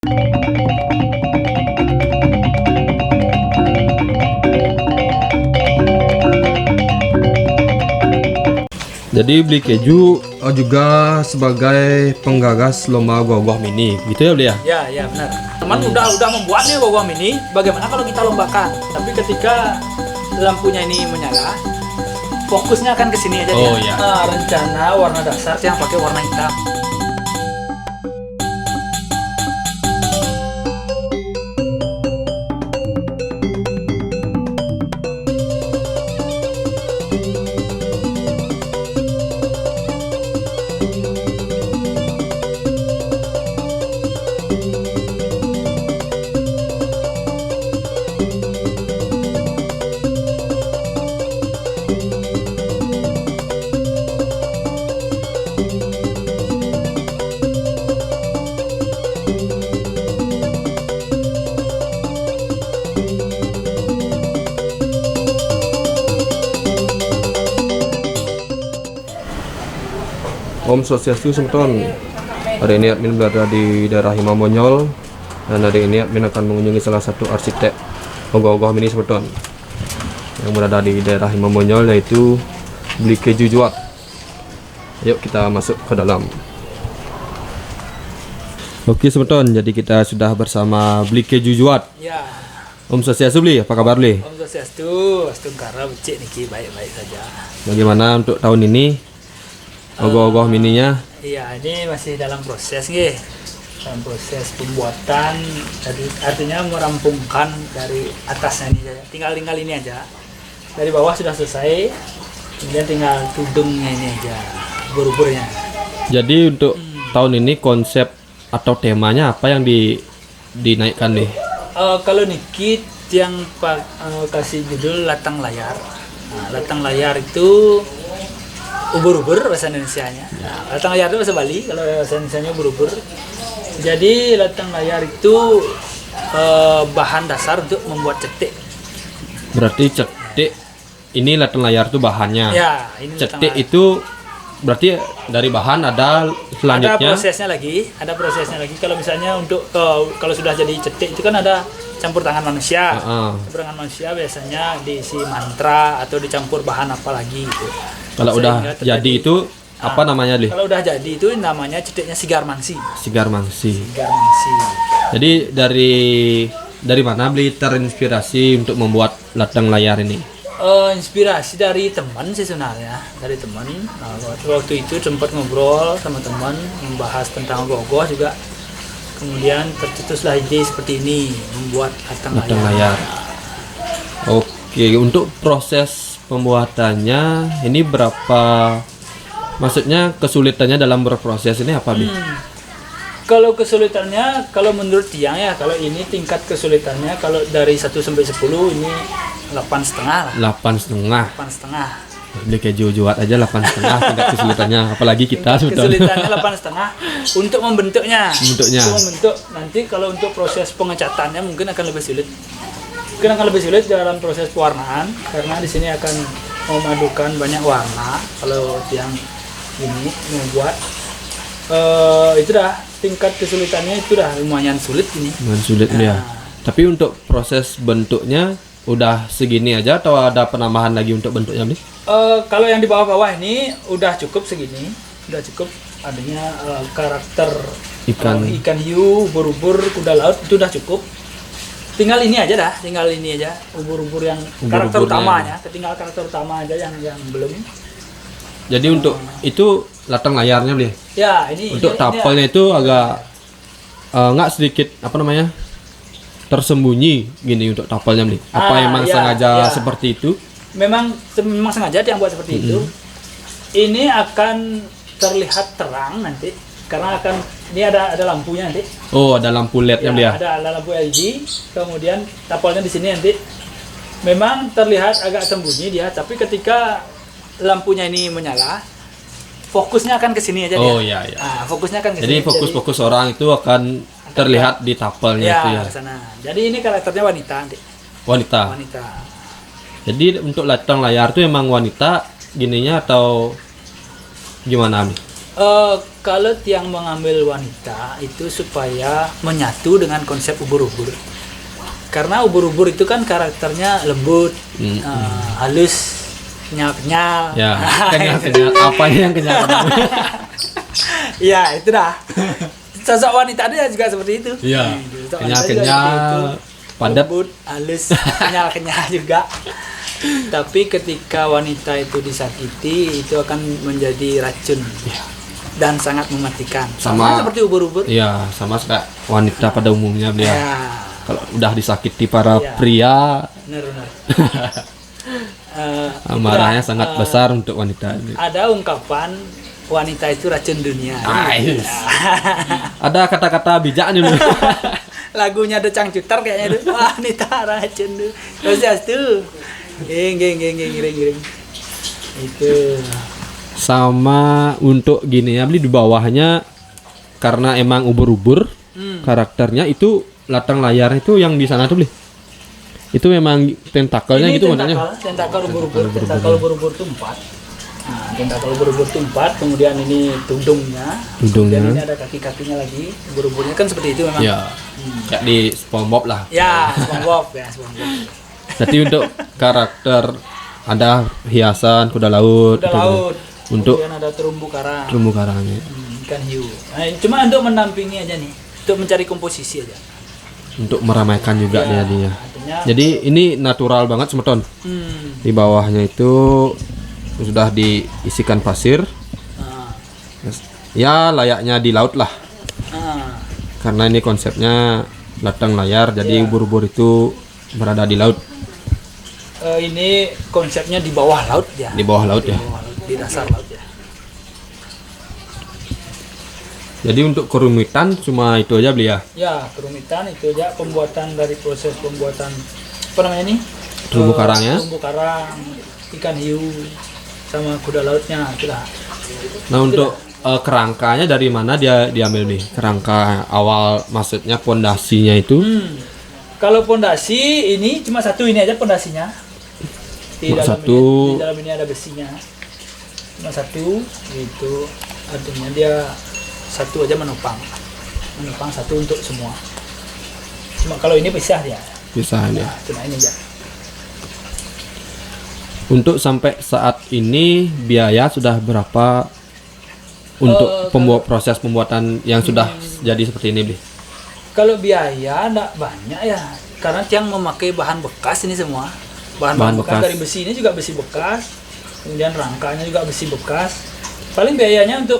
Jadi Beli Keju juga sebagai penggagas lomba gogoh mini, gitu ya Beli ya? Ya benar. Teman udah membuat nih gogoh mini. Bagaimana kalau kita lombakan? Tapi ketika lampunya ini menyala, fokusnya akan ke sini aja. Oh, dia. iya. Rencana warna dasar yang pakai warna hitam. Om Swastiastu Semeton. Hari ini admin berada di daerah Himamonyol, dan hari ini admin akan mengunjungi salah satu arsitek gogoh mini Semeton yang berada di daerah Himamonyol, yaitu Beli Keju Juat. Yuk kita masuk ke dalam. Oke Semeton, jadi kita sudah bersama Beli Keju Juat. Ya. Om Swastiastu Beli, apa kabar Beli? Om Swastiastu, Astungkara becik niki baik-baik saja. Bagaimana untuk tahun ini gogoh mininya? Iya, ini masih dalam proses nih. Dalam proses pembuatan, jadi artinya merampungkan dari atasnya ini saja. Tinggal ini aja. Dari bawah sudah selesai. Kemudian tinggal tudungnya ini aja, ubur-uburnya. Jadi untuk tahun ini konsep atau temanya apa yang dinaikkan nih? Kalau Niki yang kasih judul Latang Layar. Nah, Latang Layar itu ubur-ubur bahasa Indonesianya. Nah, latang layar itu bahasa Bali, kalau bahasa Indonesianya ubur-ubur. Jadi latang layar itu bahan dasar untuk membuat cetik. Berarti cetik ini latang layar itu bahannya. Ya, ini Cetik itu berarti dari bahan ada selanjutnya. Ada prosesnya lagi. Kalau misalnya untuk kalau sudah jadi cetik itu kan ada campur tangan manusia. Campur tangan manusia biasanya diisi mantra atau dicampur bahan apa lagi gitu. Kalau udah jadi itu apa namanya Li? Kalau udah jadi itu namanya cetiknya Sigar Mangsi. Sigar Mangsi. Jadi dari mana Beli terinspirasi untuk membuat latang layar ini? Inspirasi dari teman sih sebenarnya, dari teman. Nah, waktu itu sempat ngobrol sama teman membahas tentang gogoh juga. Kemudian tercetuslah ide seperti ini, membuat latang layar. Oke, untuk proses pembuatannya ini berapa? Maksudnya kesulitannya dalam berproses ini apa Bi? Kalau kesulitannya, kalau menurut Tiang ya, kalau ini tingkat kesulitannya kalau dari 1 sampai 10 ini 8,5 lah. 8,5. Beli Keju Juat aja 8,5 tingkat kesulitannya, apalagi kita kesulitannya 8,5 untuk membentuknya. Untuk membentuk, nanti kalau untuk proses pengecatannya mungkin akan lebih sulit. Dalam proses pewarnaan, karena di sini akan memadukan banyak warna. Kalau yang ini membuat itu dah tingkat kesulitannya itu dah lumayan sulit ini. Ya. Tapi untuk proses bentuknya udah segini aja atau ada penambahan lagi untuk bentuknya Bli? Kalau yang di bawah-bawah ini udah cukup segini, udah cukup adanya karakter ikan hiu, ubur-ubur, kuda laut itu udah cukup. Tinggal ini aja ubur-ubur yang karakter utamanya, tinggal karakter utama aja yang belum. Jadi untuk itu latang layarnya Bli? Ya, ini untuk tapelnya itu agak nggak sedikit apa namanya tersembunyi gini untuk tapelnya Bli? Apa emang sengaja seperti itu? Memang sengaja yang buat seperti itu. Ini akan terlihat terang nanti karena ini ada lampunya nanti. Oh, ada lampu LED-nya Bli ya? Ada lampu LED. Kemudian tapelnya di sini nanti. Memang terlihat agak sembunyi dia, tapi ketika lampunya ini menyala, fokusnya akan ke sini aja dia. Oh iya. Nah, fokusnya akan ke sini. Jadi fokus orang itu akan terlihat di tapelnya itu ya. Sana. Jadi ini karakternya wanita nanti. Wanita. Jadi untuk latang layar itu emang wanita gininya atau gimana Ami? Kalau tiang mengambil wanita itu supaya menyatu dengan konsep ubur-ubur. Karena ubur-ubur itu kan karakternya lembut, halus, kenyal-kenyal. Ya, kenyal-kenyal. Apanya yang kenyal-kenyal? Ya, itu dah. Sosok wanita dia juga seperti itu. Iya. Sosok wanita juga Kenyal-kenyal, seperti itu. padat. Lembut, halus, kenyal-kenyal juga. Tapi ketika wanita itu disakiti, itu akan menjadi racun. Dan sangat mematikan. Sama seperti ubur-ubur. Iya, sama kayak wanita pada umumnya beliau. Ya. Kalau udah disakiti para Iya. pria, Benar. amarahnya sangat besar untuk wanita. Ada ungkapan wanita itu racun dunia. Nice. Ada kata-kata bijak nih. Lagunya The Cangcuter kayaknya itu. Wanita racun dunia. Terus tuh. Giring. Itu. Sama untuk gini ya, beli di bawahnya karena emang ubur-ubur karakternya itu latang layar itu yang di sana tuh beli. Itu memang tentakelnya Ini gitu maknanya. Tentakel ubur-ubur itu 4. Nah, tentakel ubur-ubur itu 4, kemudian ini tudungnya. Dan ini ada kaki-kakinya lagi. Ubur-uburnya kan seperti itu memang. Ya. Kayak di SpongeBob lah. Ya, SpongeBob. Jadi untuk karakter ada hiasan kuda laut. Kuda laut. Untuk kemudian ada terumbu karang. terumbu karangnya. Ikan hiu. Nah, cuma untuk mendampingi aja nih, untuk mencari komposisi aja. Untuk meramaikan juga Ya, jadinya. artinya, Jadi ini natural banget semeton. Di bawahnya itu sudah diisikan pasir. nah, Ya layaknya di laut lah. nah, Karena ini konsepnya latang layar, jadi Iya. ubur-ubur itu berada di laut, ini konsepnya di bawah laut ya. di bawah laut ya. Di bawah laut, di dasar laut ya. Jadi untuk kerumitan cuma itu aja beli ya. Ya, kerumitan itu aja pembuatan dari proses pembuatan apa namanya ini? Terumbu karangnya. Terumbu karang, ikan hiu, sama kuda lautnya itulah. Nah untuk kerangkanya dari mana dia diambil nih? Kerangka awal maksudnya pondasinya itu. Kalau pondasi ini cuma satu ini aja pondasinya. Cuma satu. Di dalam ini ada besinya. Cuma satu, itu artinya dia satu aja menopang satu untuk semua. Cuma kalau ini pisah dia. Bisa ya. Nah, cuma ini aja. Untuk sampai saat ini biaya sudah berapa untuk proses pembuatan yang sudah jadi seperti ini, Bli? Kalau biaya enggak banyak ya, karena tiang memakai bahan bekas ini semua. Bahan bekas dari besi ini juga besi bekas. Kemudian rangkanya juga besi bekas. Paling biayanya untuk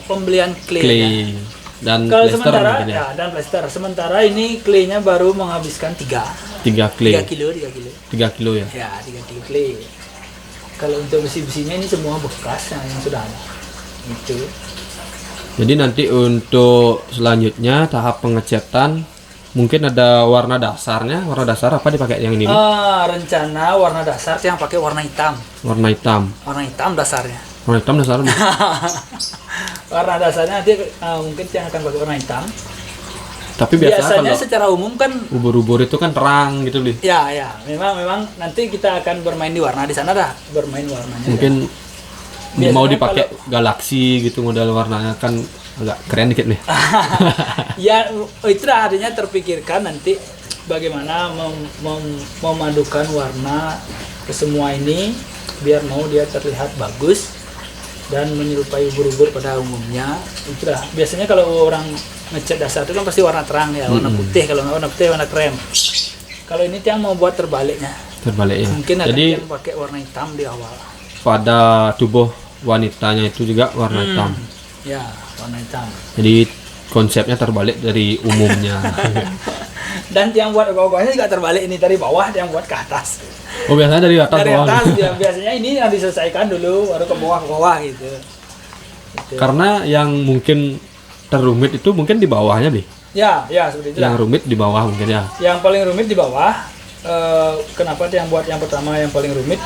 pembelian clay dan kalau plester sementara mungkin ya. dan plester. Sementara ini claynya baru menghabiskan 3 clay. 3 kilo. 3 kilo ya. Ya, 3 kilo clay. Kalau untuk besi-besinya ini semua bekas yang sudah ada. Itu. Jadi nanti untuk selanjutnya tahap pengecatan mungkin ada warna dasarnya. Warna dasar apa dipakai yang ini? Rencana warna dasar yang pakai warna hitam. Warna hitam. Warna hitam dasarnya. Warna hitam dasarnya. Warna dasarnya nanti mungkin yang akan pakai warna hitam. Tapi biasanya kalau secara umum kan ubur-ubur itu kan terang gitu, Bli. Ya, memang nanti kita akan bermain di warna di sana dah, bermain warnanya. Mungkin Biasanya mau dipakai galaksi gitu model warnanya kan agak keren dikit nih. Ya, itu dah artinya terpikirkan nanti bagaimana memadukan warna ke semua ini biar mau dia terlihat bagus dan menyerupai ubur-ubur pada umumnya. Itu dah. Biasanya kalau orang ngecat dasar itu kan pasti warna terang ya, warna putih. Kalau nggak warna putih, warna krem. Kalau ini yang mau buat terbaliknya. Terbaliknya. Mungkin ada Jadi yang pakai warna hitam di awal. pada tubuh wanitanya itu juga warna hitam. Ya, warna hitam. Jadi konsepnya terbalik dari umumnya. Dan yang buat bawahnya juga terbalik ini dari bawah yang buat ke atas. Oh biasanya dari atas Dari bawah. atas ya, biasanya ini yang diselesaikan dulu baru ke bawah gitu. Karena yang mungkin terumit itu mungkin di bawahnya, Bli. Ya, seperti itu. Yang rumit di bawah mungkin ya. Yang paling rumit di bawah. Kenapa yang buat yang pertama yang paling rumit?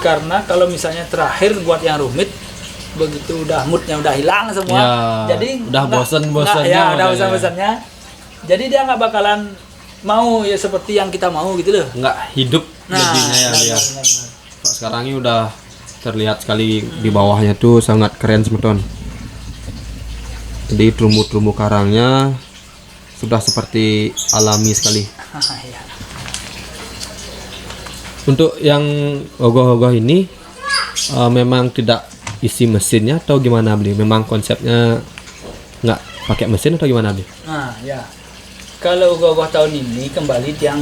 Karena kalau misalnya terakhir buat yang rumit, begitu udah moodnya udah hilang semua, Ya, jadi udah bosen-bosennya ya, udah modelnya. bosan-bosannya. Jadi dia nggak bakalan mau ya seperti yang kita mau gitu loh. Nggak hidup jadinya ya, Bli ya. benar. Sekarang ini udah terlihat sekali di bawahnya tuh sangat keren semeton. Jadi terumbu-terumbu karangnya sudah seperti alami sekali. Ya. Untuk yang ogoh-ogoh ini memang tidak isi mesinnya atau gimana beli? Memang konsepnya nggak pakai mesin atau gimana beli? Nah, ya. Kalau ogoh-ogoh tahun ini kembali yang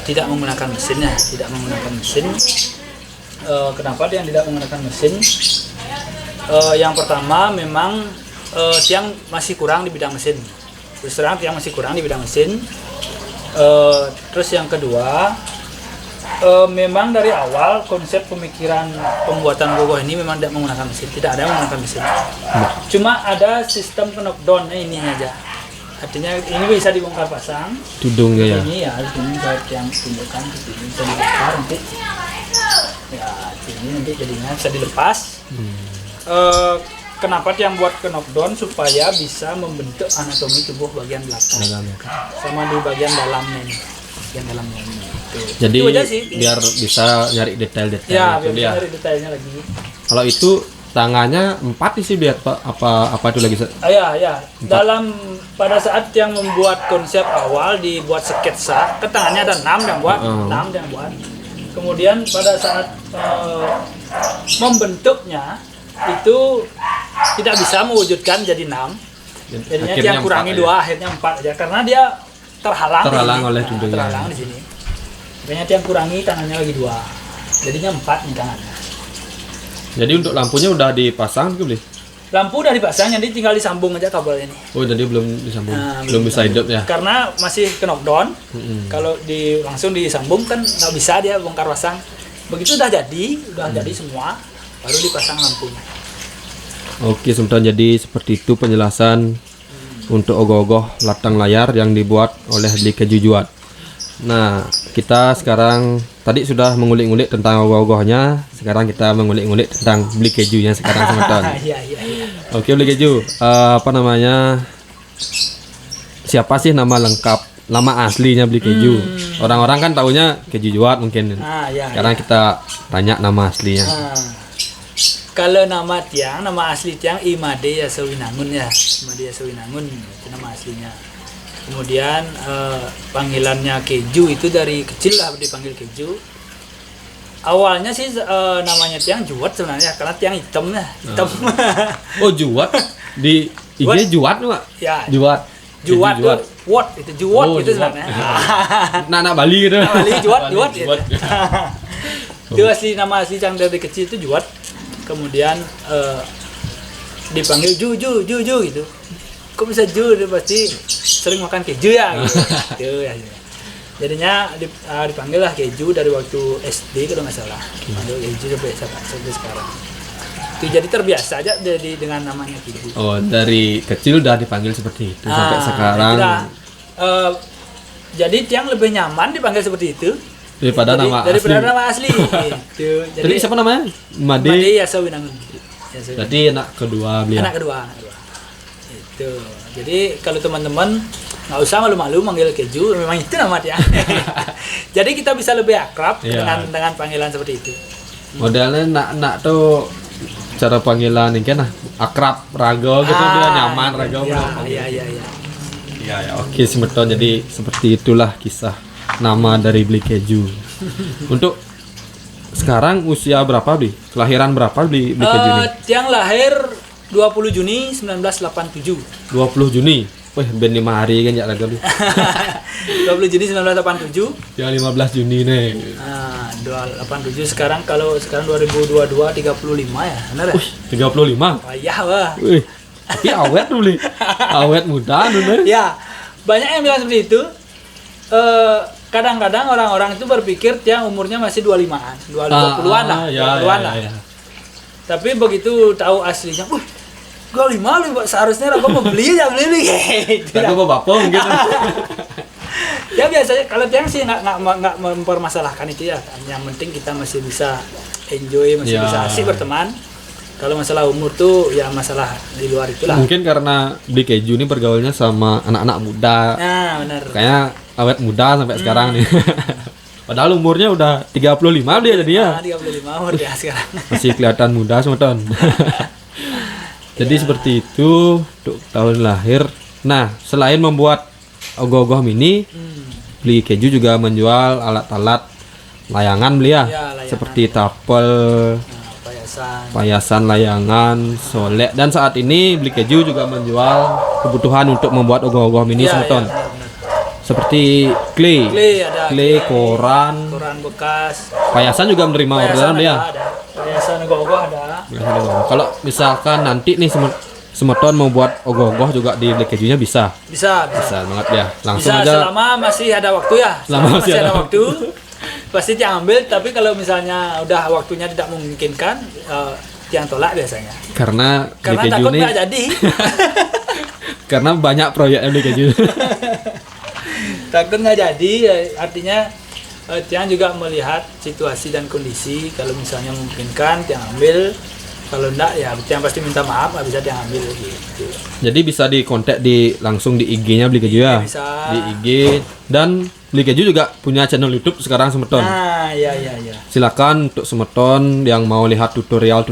tidak menggunakan mesinnya, tidak menggunakan mesin. Kenapa dia tidak menggunakan mesin? Yang pertama memang tiang masih kurang di bidang mesin. Terus terang tiang masih kurang di bidang mesin. Terus yang kedua, memang dari awal konsep pemikiran pembuatan ogoh ini memang tidak menggunakan mesin, tidak ada yang menggunakan mesin. Cuma ada sistem knockdown ini aja. Artinya ini bisa dibongkar pasang. Tudungnya ya. Ini ya, ini saya yang tunjukkan ini bisa dibongkar nanti. Ya, ini nanti jadinya bisa dilepas. Kenapa yang buat knockdown supaya bisa membentuk anatomi tubuh bagian belakang, sama di bagian dalamnya ini, bagian dalamnya ini. Tuh. Jadi itu aja sih, biar bisa nyari detail-detail. Ya, biar bisa nyari detailnya lagi. Kalau itu tangannya 4 sih biar Pak, apa itu lagi? Ya. Dalam pada saat yang membuat konsep awal dibuat sketsa, ke tangannya ada 6 yang buat, 6 yang buat. Kemudian pada saat membentuknya itu tidak bisa mewujudkan jadi 6. Jadinya dia kurangi 2, akhirnya 4 aja karena dia terhalang oleh tudungnya. Terhalang di sini. Makanya dia kurangi tangannya lagi 2. Jadinya 4 nih tangannya. Jadi untuk lampunya udah dipasang beli? Lampu udah dipasang, jadi tinggal disambung aja kabel ini. Oh, jadi belum disambung. Belum bisa hidup ya. Karena masih ke knockdown. Kalau langsung disambung kan nggak bisa dia bongkar pasang. Begitu udah jadi semua, baru dipasang lampunya. Oke, sebentar, jadi seperti itu penjelasan untuk ogoh-ogoh latang layar yang dibuat oleh Beli Keju Juat. Nah, kita sekarang tadi sudah mengulik-ngulik tentang ogoh-ogohnya, sekarang kita mengulik-ngulik tentang Beli Kejunya sekarang teman-teman. Iya. Oke, Beli Keju, apa namanya? Siapa sih nama lengkap, nama aslinya Beli Keju? Orang-orang kan taunya Keju Juat mungkin. Sekarang kita tanya nama aslinya. Kalau nama asli tiang Imade Yasawinangun ya. Imade Yasawinangun itu nama aslinya. Kemudian panggilannya Keju itu dari kecil lah dipanggil Keju. Awalnya sih namanya tiang Juat sebenarnya karena tiang hitam. Oh, Juat di IG Juat Pak? Ya. Juat Itu Juat gitu sebenarnya. Anak Bali gitu. Bali Juat gitu. Itu asli nama asli yang dari kecil itu Juat. Kemudian dipanggil Ju gitu. Kok bisa Ju? Dia pasti sering makan keju ya gitu. Ya. Jadinya dipanggil lah Keju dari waktu SD kalau nggak salah. Dipanggil Keju sampai sekarang. Itu jadi terbiasa aja dengan namanya Keju. Oh, dari kecil udah dipanggil seperti itu sampai sekarang. Jadi tiang lebih nyaman dipanggil seperti itu daripada nama asli. Gitu. Jadi siapa namanya? Made Yasawinangun. Berarti anak kedua beliau. Anak kedua. Itu. Jadi kalau teman-teman nggak usah malu-malu manggil Keju, memang itu nama dia. Jadi kita bisa lebih akrab dengan panggilan seperti itu. Modelnya nak tuh cara panggilan ini kan akrab rago gitu, dia nyaman rago. Iya. Oke, semeton. Jadi seperti itulah kisah nama dari Beli Keju. Untuk sekarang usia berapa Beli? Kelahiran berapa Beli Keju ini? Yang lahir 20 Juni 1987. 20 Juni. Wih, ben 5 hari kan ya lagi Beli. 20 Juni 1987. Ya 15 Juni nih. 287 sekarang 2022 35 ya. Benar ya? 35. Wah, wah. Wih. Tapi awet Beli. Awet muda bener. Ya. Banyak yang bilang seperti itu. Kadang-kadang orang-orang itu berpikir tiang umurnya masih 25-an, 20-an lah, 20-an lah. Ya. Tapi begitu tahu aslinya, 25 lu seharusnya aku mau beli gitu. Aku mau bapong gitu. Ya biasanya kalau tiang sih nggak mempermasalahkan itu ya. Yang penting kita masih bisa enjoy, masih bisa asik berteman. Kalau masalah umur tuh ya masalah di luar itulah. Mungkin karena Beli Keju ini bergaulnya sama anak-anak muda. Nah, benar. Kayaknya awet muda sampai sekarang nih. Padahal umurnya udah 35 dia jadinya. 35 umur dia sekarang. Masih kelihatan muda semua ton. Jadi seperti itu untuk tahun lahir. Nah, selain membuat ogoh-ogoh mini, Beli Keju juga menjual alat-alat layangan beli ya, layangan. seperti tapel, payasan layangan, solek, dan saat ini Beli Keju juga menjual kebutuhan untuk membuat ogoh-ogoh mini semeton. Seperti clay, koran bekas. Payasan juga menerima orderan ya. Payasan ogoh-ogoh ada. Kalau misalkan nanti nih semeton mau buat ogoh-ogoh juga di Beli Kejunya bisa. Bisa banget ya. Langsung bisa, aja. Selama masih ada waktu ya. Selama masih ada waktu. Pasti tiang ambil, tapi kalau misalnya udah waktunya tidak memungkinkan, tiang tolak biasanya. Karena Beli Keju takut ini nggak jadi. Karena banyak proyek Beli Keju. Takut nggak jadi, artinya tiang juga melihat situasi dan kondisi. Kalau misalnya memungkinkan tiang ambil, kalau enggak ya tiang pasti minta maaf, nggak bisa tiang ambil gitu. Jadi bisa dikontak langsung di IG-nya Beli Keju ya. Bisa. Di IG, dan Beli Keju juga punya channel YouTube sekarang semeton. Nah, iya. Silakan untuk semeton yang mau lihat tutorial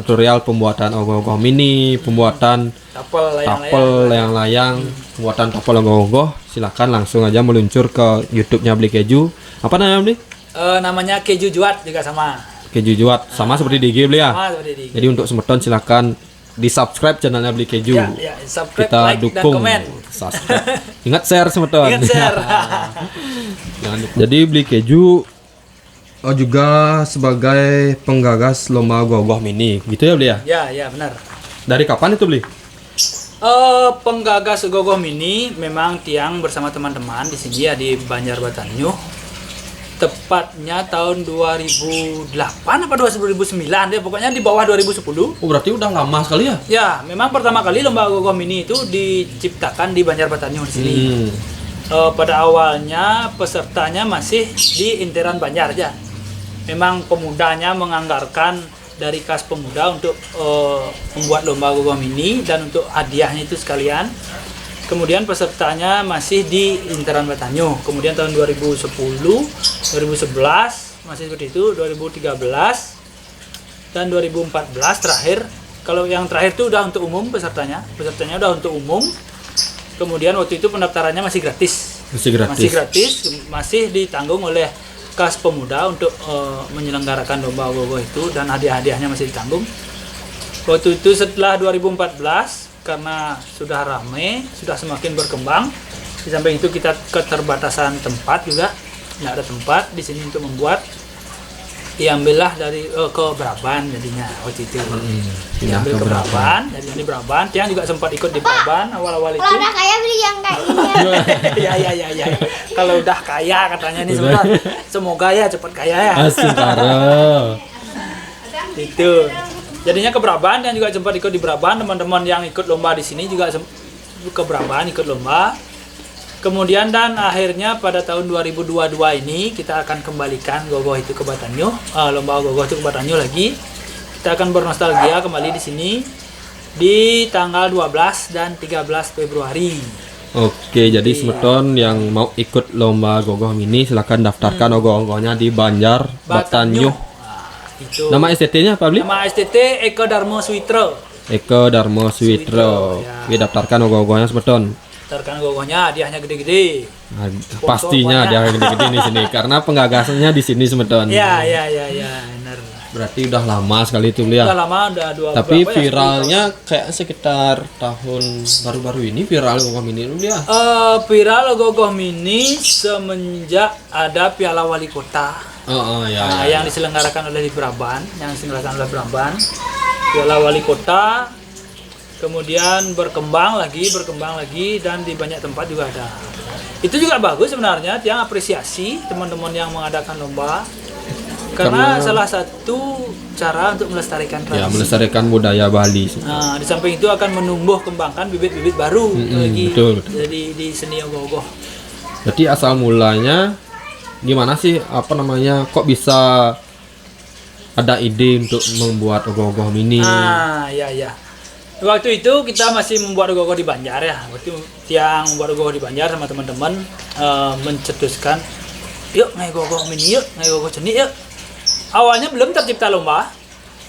pembuatan ogoh-ogoh mini, pembuatan tapel layang-layang, pembuatan tapel ogoh-ogoh, silakan langsung aja meluncur ke YouTube-nya Beli Keju. Apa namanya Beli? Namanya Keju Juat juga sama. Keju Juat, sama seperti di IG Beli ya. Sama seperti di IG. Jadi untuk semeton silakan di subscribe channelnya Beli Keju. Ya, subscribe, kita like, dukung. dan komen. Subscribe. Ingat share semeton. Ingat share. Jangan lupa. Jadi Beli Keju juga sebagai penggagas lomba ogoh-ogoh mini, gitu ya Beli ya? Ya benar. Dari kapan itu Beli? Penggagas ogoh-ogoh mini memang tiang bersama teman-teman di sini ya, di Banjarbatanyuh. Tepatnya tahun 2008 apa 2009 deh, pokoknya di bawah 2010. Oh, berarti udah lama sekali ya? Ya, memang pertama kali lomba ogoh-ogoh mini itu diciptakan di Banjarbatanyuh di sini. Pada awalnya pesertanya masih di Interan Banjar aja. Memang pemudanya menganggarkan dari kas pemuda untuk membuat lomba ogoh-ogoh mini dan untuk hadiahnya itu sekalian. Kemudian pesertanya masih di Interan Batanyuh. Kemudian tahun 2010, 2011 masih seperti itu, 2013 dan 2014 terakhir. Kalau yang terakhir itu udah untuk umum pesertanya udah untuk umum. Kemudian waktu itu pendaftarannya masih gratis. Masih ditanggung oleh kas pemuda untuk menyelenggarakan lomba ogoh-ogoh itu, dan hadiah-hadiahnya masih ditanggung. Waktu itu setelah 2014, karena sudah ramai, sudah semakin berkembang. Di samping itu kita keterbatasan tempat juga, nggak ada tempat di sini untuk membuat. Diambillah dari ke Braban jadinya waktu itu. Diambil ke Braban, jadi di Braban. Tiang juga sempat ikut di Braban awal-awal itu. Kalau udah kaya beli yang kayak ini. Ya. Kalau udah kaya katanya nih sebentar. Semoga ya cepat kaya ya. Asik Itu. Jadinya ke Braban, dan juga sempat ikut di Braban. Teman-teman yang ikut lomba di sini juga ke Braban ikut lomba. Kemudian dan akhirnya pada tahun 2022 ini kita akan kembalikan ogoh-ogoh itu ke Batanyuh, lomba ogoh-ogoh itu ke Batanyuh lagi. Kita akan bernostalgia kembali di sini di tanggal 12 dan 13 Februari. Oke, jadi semeton yang mau ikut lomba ogoh-ogoh mini silakan daftarkan ogoh-ogohnya di Banjarbatanyuh. Itu. Nama STT-nya apa Beli? Nama STT Eko Darmo Switro. Eko Darmo Switro. Ya. Daftarkan ogoh-ogohnya semeton. Daftarkan ogoh-ogohnya, hadiahnya gede-gede. Nah, pastinya dia gede-gede di sini karena penggagasnya di sini semeton. Ya, benar. Berarti udah lama sekali itu Beli ya. Udah lama, udah dua. Tapi viralnya kayak sekitar tahun baru-baru ini viral ogoh mini Beli ya. Viral ogoh-ogoh mini semenjak ada Piala Wali Kota. Yang diselenggarakan oleh Braban, Piala Wali Kota. Kemudian berkembang lagi, dan di banyak tempat juga ada. Itu juga bagus sebenarnya, tiang apresiasi teman-teman yang mengadakan lomba. Karena salah satu cara untuk melestarikan tradisi. Ya, melestarikan budaya Bali. Nah, di samping itu akan menumbuh kembangkan bibit-bibit baru lagi. Betul. Jadi di seni ogoh-ogoh. Berarti asal mulanya gimana sih, kok bisa ada ide untuk membuat ogoh-ogoh mini? Iya. Waktu itu kita masih membuat ogoh-ogoh di Banjar ya. Waktu tiang membuat ogoh-ogoh di Banjar sama teman-teman mencetuskan, yuk ngai ogoh-ogoh mini, yuk ngai ogoh-ogoh ceni yuk. Awalnya belum tercipta lomba,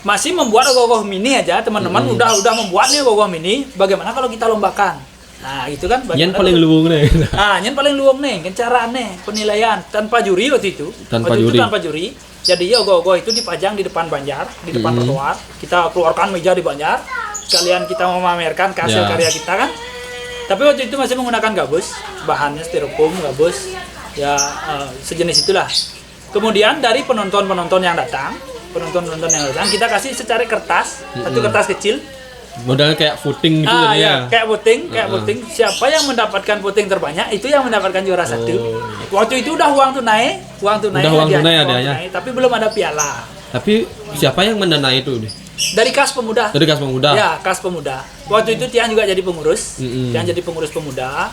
masih membuat ogoh-ogoh mini aja, teman-teman udah membuat nih ogoh-ogoh mini. Bagaimana kalau kita lombakan? Nah, itu kan Yang paling luwung nih. Nah, yang paling luwung nih, cara nih penilaian tanpa juri waktu itu. Tanpa juri. Jadi ogoh-ogoh itu dipajang di depan Banjar, di depan trotoar. Kita keluarkan meja di Banjar. Sekalian kita memamerkan hasil karya kita kan. Tapi waktu itu masih menggunakan gabus, bahannya styrofoam, gabus, ya sejenis itulah. Kemudian dari penonton yang datang, kita kasih secari kertas, satu kertas kecil. Modalnya kayak voting gitu kayak voting. Siapa yang mendapatkan voting terbanyak itu yang mendapatkan juara satu. Waktu itu udah uang tunai adanya. Tapi belum ada piala. Tapi siapa yang mendanai itu? Dari Kas Pemuda. Ya, Kas Pemuda. Waktu itu Tiang juga jadi pengurus. Tiang jadi pengurus pemuda.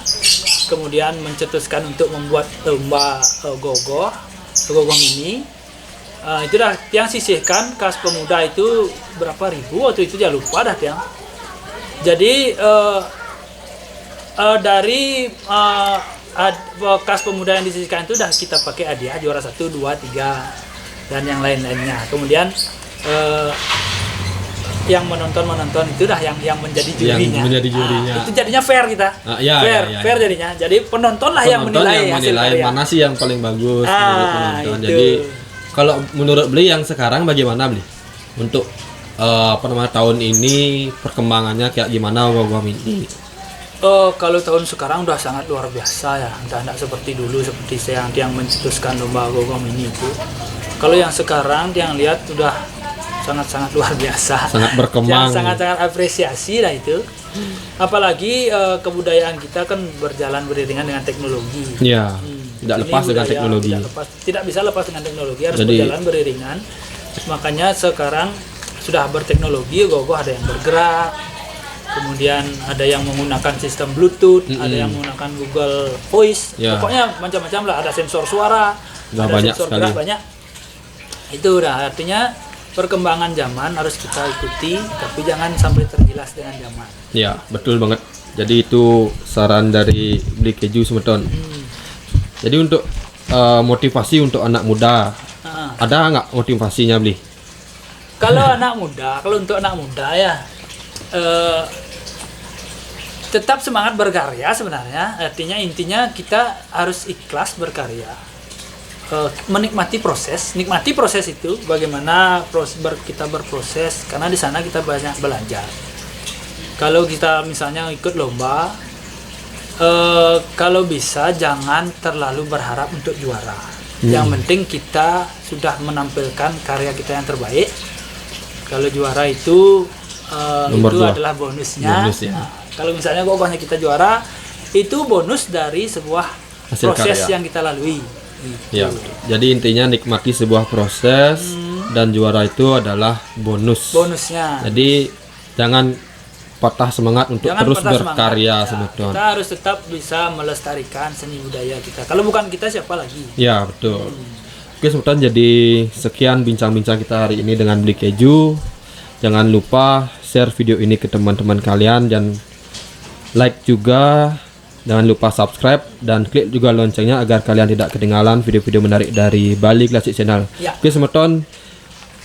Kemudian mencetuskan untuk membuat lomba ogoh-ogoh mini. Itu dah Tiang sisihkan Kas Pemuda itu berapa ribu waktu itu dia lupa dah Tiang. Jadi dari Kas Pemuda yang disisihkan itu dah kita pakai hadiah juara 1, 2, 3 dan yang lain-lainnya. Kemudian yang menonton itu dah yang menjadi jurinya. Itu jadinya fair kita. Fair jadinya. Jadi penonton yang menilai hasil karya. Mana sih yang paling bagus menurut penonton. Jadi kalau menurut Beli yang sekarang bagaimana Beli? Untuk tahun ini perkembangannya kayak gimana ogoh-ogoh mini? Kalau tahun sekarang udah sangat luar biasa ya. Udah tidak seperti dulu seperti yang mencetuskan lomba ogoh-ogoh mini itu. Kalau yang sekarang yang lihat udah sangat-sangat luar biasa. Sangat berkembang. Sangat-sangat apresiasi lah itu. Apalagi kebudayaan kita kan berjalan beriringan dengan teknologi. Iya. Tidak lepas dengan teknologi. Tidak bisa lepas dengan teknologi, harus berjalan beriringan. Makanya sekarang sudah berteknologi, ogoh-ogoh ada yang bergerak. Kemudian ada yang menggunakan sistem Bluetooth, ada yang menggunakan Google Voice. Pokoknya macam-macam lah, ada sensor suara, ada banyak sensor sekali. gerak banyak. Itu udah artinya perkembangan zaman harus kita ikuti, tapi jangan sampai tergilas dengan zaman. Ya, betul banget. Jadi itu saran dari Beli Keju Semeton. Jadi untuk motivasi untuk anak muda, ada nggak motivasinya Beli? Kalau untuk anak muda ya tetap semangat berkarya sebenarnya. Artinya intinya kita harus ikhlas berkarya. Nikmati proses itu bagaimana kita berproses, karena di sana kita banyak belajar. Kalau kita misalnya ikut lomba, kalau bisa jangan terlalu berharap untuk juara. Yang penting kita sudah menampilkan karya kita yang terbaik. Kalau juara itu adalah bonusnya. Nah, kalau misalnya pokoknya kita juara, itu bonus dari sebuah hasil proses karya yang kita lalui. Ya, jadi intinya nikmati sebuah proses dan juara itu adalah bonusnya. Jadi jangan patah semangat untuk terus berkarya sebetulnya. Kita harus tetap bisa melestarikan seni budaya kita. Kalau bukan kita siapa lagi? Ya betul. Oke sebetulnya jadi sekian bincang-bincang kita hari ini dengan Beli Keju. Jangan lupa share video ini ke teman-teman kalian dan like juga. Jangan lupa subscribe dan klik juga loncengnya agar kalian tidak ketinggalan video-video menarik dari Bali Classic Channel. Oke Semeton,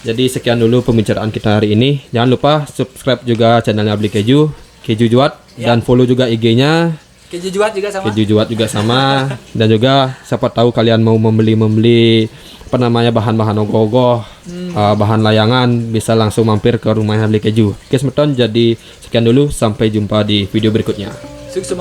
jadi sekian dulu pembicaraan kita hari ini. Jangan lupa subscribe juga channelnya Beli Keju Juat, dan follow juga IG-nya Keju Juat juga sama. Dan juga siapa tahu kalian mau membeli bahan-bahan ogoh-ogoh, bahan layangan, bisa langsung mampir ke rumahnya Beli Keju. Oke Semeton, jadi sekian dulu, sampai jumpa di video berikutnya. Sukses.